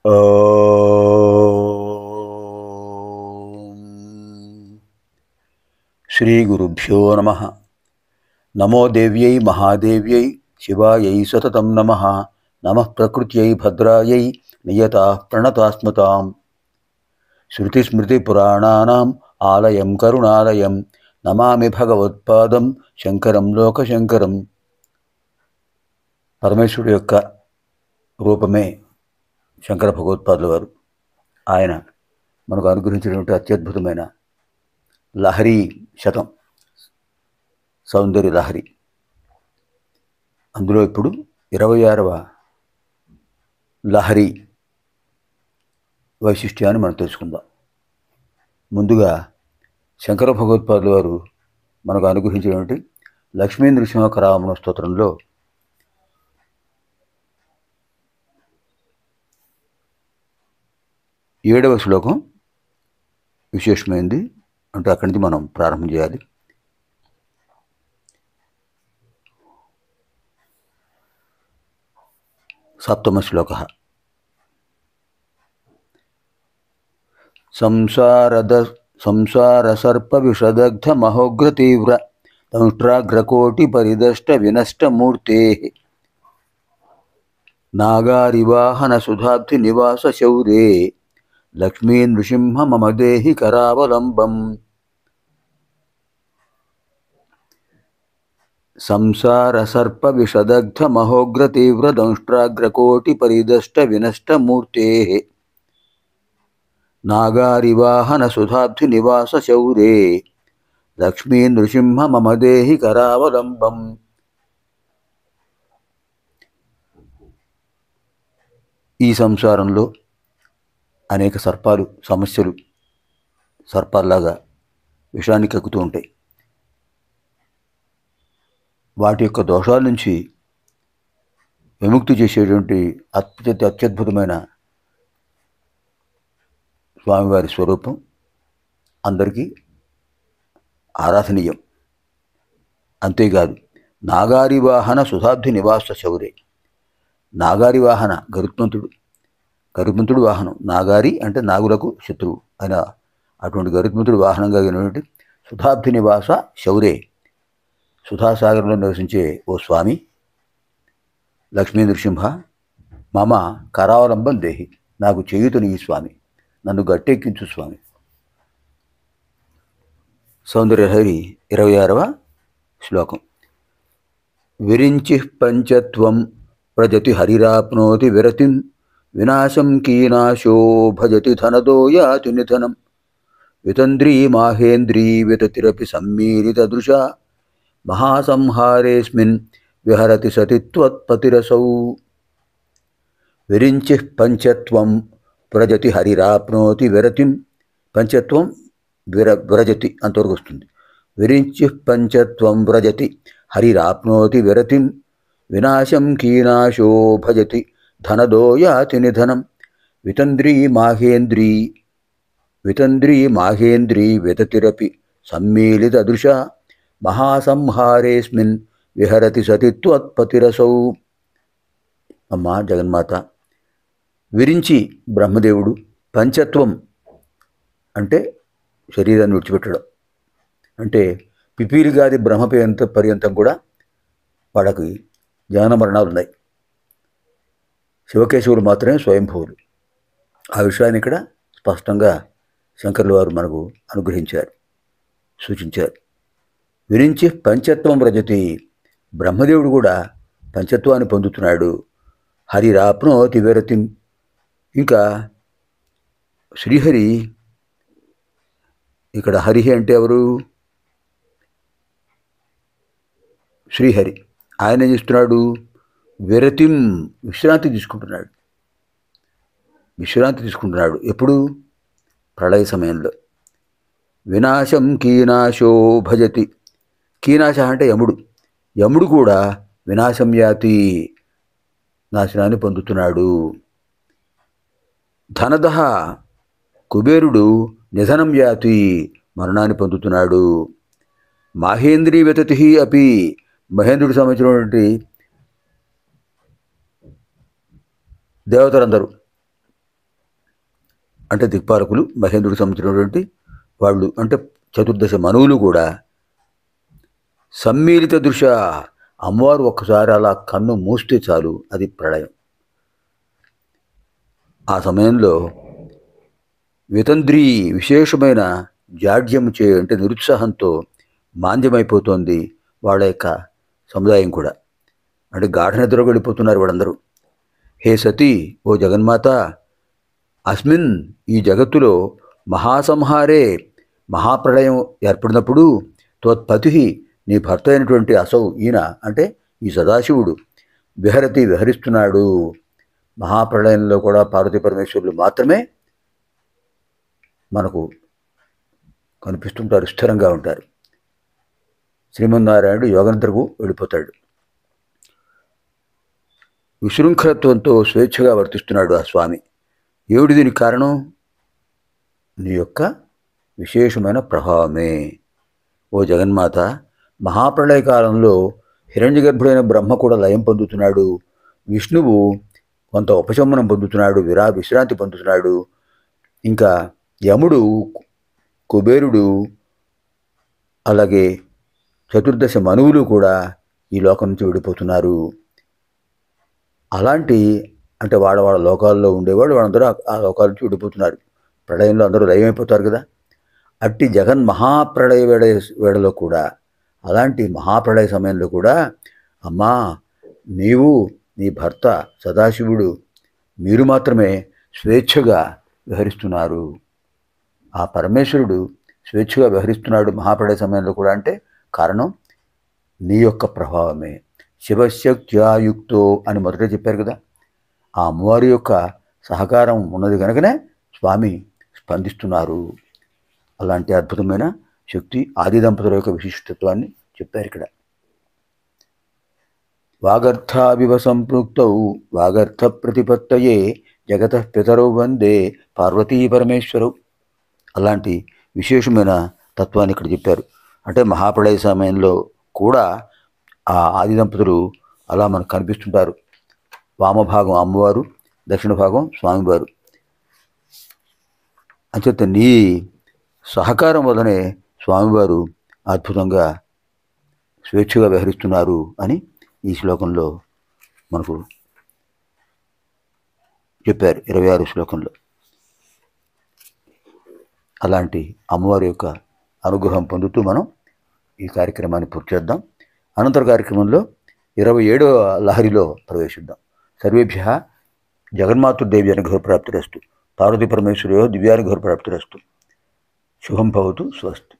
శ్రీ గురుభ్యో నమః. నమో దేవ్యై మహాదేవ్యై శివాయై సతతం నమః. నమః ప్రకృత్యై భద్రాయై నియతా ప్రణతాస్మతాం. శృతిస్మృతిపురాణానాం ఆలయం కరుణాలయం నమామి భగవత్పాదం శంకరం లోకశంకరం. పరమేశ్వరుడు యొక్క రూపమే శంకర భగవత్పాదుల వారు. ఆయన మనకు అనుగ్రహించినటువంటి అత్యద్భుతమైన లహరి శతం, సౌందర్య లహరి. అందులో ఇప్పుడు 26వ లహరి వైశిష్ట్యాన్ని మనం తెలుసుకుందాం. ముందుగా శంకర భగవత్పాదుల వారు మనకు అనుగ్రహించినటువంటి లక్ష్మీ నృసింహకరామణ స్తోత్రంలో 7వ శ్లోకం విశేషమైంది. అంటే అక్కడి నుంచి మనం ప్రారంభం చేయాలి. సప్తమ శ్లోక. సంసార సర్ప విషదగ్ధ మహోగ్ర తీవ్ర దంష్ట్రాగ్రకోటి పరిదష్ట వినష్ట మూర్తే నాగారివాహన సుధాబ్ధి నివాస శౌరే లక్ష్మీ నృసింహ మమ దేహి కరావలంబం. సంసార సర్ప విషదగ్ధ మహోగ్ర తీవ్ర దంష్ట్రాగ్రకోటి పరిదష్ట వినష్ట మూర్తే నాగారివాహన సుధాబ్ధి నివాస శౌరే లక్ష్మీ నృసింహ మమ దేహి కరావలంబం. ఈ సంసారంలో అనేక సర్పాలు, సమస్యలు సర్పాల్లాగా విషాన్ని కక్కుతూ ఉంటాయి. వాటి యొక్క దోషాల నుంచి విముక్తి చేసేటువంటి అత్యద్భుతమైన స్వామివారి స్వరూపం అందరికీ ఆరాధనీయం. అంతేకాదు, నాగారి వాహన సుధాబ్ధి నివాస శౌరే. నాగారి వాహన గరుత్మంతుడు వాహనం. నాగారి అంటే నాగులకు శత్రువు అయిన అటువంటి గరుత్మంతుడు వాహనంగా అయినటువంటి సుధాబ్ధి నివాస శౌరే, సుధాసాగరంలో నివసించే ఓ స్వామి లక్ష్మీ నృసింహ మమ కరావలంబం దేహి, నాకు చేయుతని ఈ స్వామి, నన్ను గట్టెక్కించు స్వామి. సౌందర్యలహరి 26వ శ్లోకం. విరించి పంచత్వం ప్రజతి హరిరాప్నోతి విరతిం వినాశం కీనాశో భజతి ధనదో యాతి నిధనం వితంద్రీ మాహేంద్రీ వితతిరపి సమ్మీలిత దృశా మహాసంహారేస్మిన్ విహరతి సతి త్వత్పతిరసౌ. విరించి పంచత్వం వ్రజతి హరిరాప్నోతి విరతిం. పంచత్వం వ్రజతి అంతవరకు వస్తుంది. విరించి పంచత్వం వ్రజతి హరిరాప్నోతి విరతిం వినాశం కీనాశో భజతి ధనదో యాతి నిధనం వితంద్రీ మాహేంద్రీ వితతిరపి సమ్మీలిత దృశా మహాసంహారేస్మిన్ విహరతి సతి త్వత్పతిరసౌ. అమ్మా జగన్మాత, విరించి బ్రహ్మదేవుడు, పంచత్వం అంటే శరీరాన్ని విడిచిపెట్టడం, అంటే పిపీలిగాది బ్రహ్మ పర్యంతం కూడా వాళ్ళకి జనన మరణాలు ఉన్నాయి. శివకేశవులు మాత్రమే స్వయంభువులు. ఆ విషయాన్ని ఇక్కడ స్పష్టంగా శంకరుల వారు మనకు అనుగ్రహించారు, సూచించారు. విరించి పంచత్వం వ్రజతి, బ్రహ్మదేవుడు కూడా పంచత్వాన్ని పొందుతున్నాడు. హరిరాప్నోతి విరతిం, ఇంకా శ్రీహరి. ఇక్కడ హరి అంటే ఎవరు? శ్రీహరి. ఆయన ఏం చేస్తున్నాడు? విరతిం, విశ్రాంతి తీసుకుంటున్నాడు. ఎప్పుడు? ప్రళయ సమయంలో. వినాశం కీనాశో భజతి. కీనాశ అంటే యముడు కూడా వినాశం యాతి, నాశనాన్ని పొందుతున్నాడు. ధనదహ, కుబేరుడు నిధనం యాతి, మరణాన్ని పొందుతున్నాడు. మాహేంద్రీ వితతి అపి, మహేంద్రుడికి సంబంధించినటువంటి దేవతలందరూ అంటే దిక్పాలకులు మహేంద్రుడికి సంబంధించినటువంటి వాళ్ళు అంటే చతుర్దశ మనువులు కూడా సమ్మీలిత దృశ్య అమ్మవారు ఒక్కసారి అలా కన్ను మూస్తే చాలు అది ప్రళయం. ఆ సమయంలో వితంద్రి విశేషమైన జాడ్యం అంటే నిరుత్సాహంతో మాంద్యమైపోతోంది వాళ్ళ యొక్క సముదాయం కూడా. అంటే గాఢ నిద్రకు వెళ్ళిపోతున్నారు వాళ్ళందరూ. హే సతీ, ఓ జగన్మాత, అస్మిన్ ఈ జగత్తులో మహాసంహారే మహాప్రళయం ఏర్పడినప్పుడు త్వత్పతి నీ భర్త అయినటువంటి అసౌ ఈయన అంటే ఈ సదాశివుడు విహరిస్తున్నాడు. మహాప్రళయంలో కూడా పార్వతీ పరమేశ్వరులు మాత్రమే మనకు కనిపిస్తుంటారు, స్థిరంగా ఉంటారు. శ్రీమన్నారాయణుడు యోగనిద్రకు వెళ్ళిపోతాడు. విశృంఖలత్వంతో స్వేచ్ఛగా వర్తిస్తున్నాడు ఆ స్వామి. ఏమిటి దీనికి కారణం? నీ యొక్క విశేషమైన ప్రభావమే. ఓ జగన్మాత, మహాప్రళయ కాలంలో హిరణ్యగర్భుడైన బ్రహ్మ కూడా లయం పొందుతున్నాడు. విష్ణువు కొంత ఉపశమనం పొందుతున్నాడు, విశ్రాంతి పొందుతున్నాడు. ఇంకా యముడు, కుబేరుడు, అలాగే చతుర్దశ మనువులు కూడా ఈ లోకం నుంచి విడిపోతున్నారు. అలాంటి అంటే వాళ్ళ లోకాల్లో ఉండేవాళ్ళు వాళ్ళందరూ ఆ లోకాల నుంచి విడిపోతున్నారు. ప్రళయంలో అందరూ లయమైపోతారు కదా. అట్టి జగన్ మహాప్రళయ వేళలో కూడా, అలాంటి మహాప్రళయ సమయంలో కూడా అమ్మా, నీవు నీ భర్త సదాశివుడు మీరు మాత్రమే స్వేచ్ఛగా విహరిస్తున్నారు. ఆ పరమేశ్వరుడు స్వేచ్ఛగా విహరిస్తున్నాడు మహాప్రళయ సమయంలో కూడా అంటే కారణం నీ యొక్క ప్రభావమే. శివశక్త్యాయుక్తో అని మొదట చెప్పారు కదా. ఆ అమ్మవారి యొక్క సహకారం ఉన్నది కనుకనే స్వామి స్పందిస్తున్నారు. అలాంటి అద్భుతమైన శక్తి ఆది దంపతుల యొక్క విశిష్టత్వాన్ని చెప్పారు ఇక్కడ. వాగర్థావివ సంపృక్తౌ వాగర్థ ప్రతిపత్తయే జగత పితరౌ వందే పార్వతీ పరమేశ్వరౌ. అలాంటి విశేషమైన తత్వాన్ని ఇక్కడ చెప్పారు. అంటే మహాప్రళయ సమయంలో కూడా ఆ ఆది దంపతులు అలా మనకు కనిపిస్తుంటారు. వామభాగం అమ్మవారు, దక్షిణ భాగం స్వామివారు. అంచేత నీ సహకారం వల్లనే స్వామివారు అద్భుతంగా స్వేచ్ఛగా వ్యవహరిస్తున్నారు అని ఈ శ్లోకంలో మనకు చెప్పారు, 26 శ్లోకంలో. అలాంటి అమ్మవారి యొక్క అనుగ్రహం పొందుతూ మనం ఈ కార్యక్రమాన్ని పూర్తి చేద్దాం. అనంతర కార్యక్రమంలో 27వ లహరిలో ప్రవేశిద్దాం. సర్వేభ్యః జగన్మాతృదేవి అనుగ్రహప్రాప్తిరస్తు. పార్వతీ పరమేశ్వరయోః దివ్యానుగ్రహప్రాప్తిరస్తు. శుభం భవతు. స్వస్తి.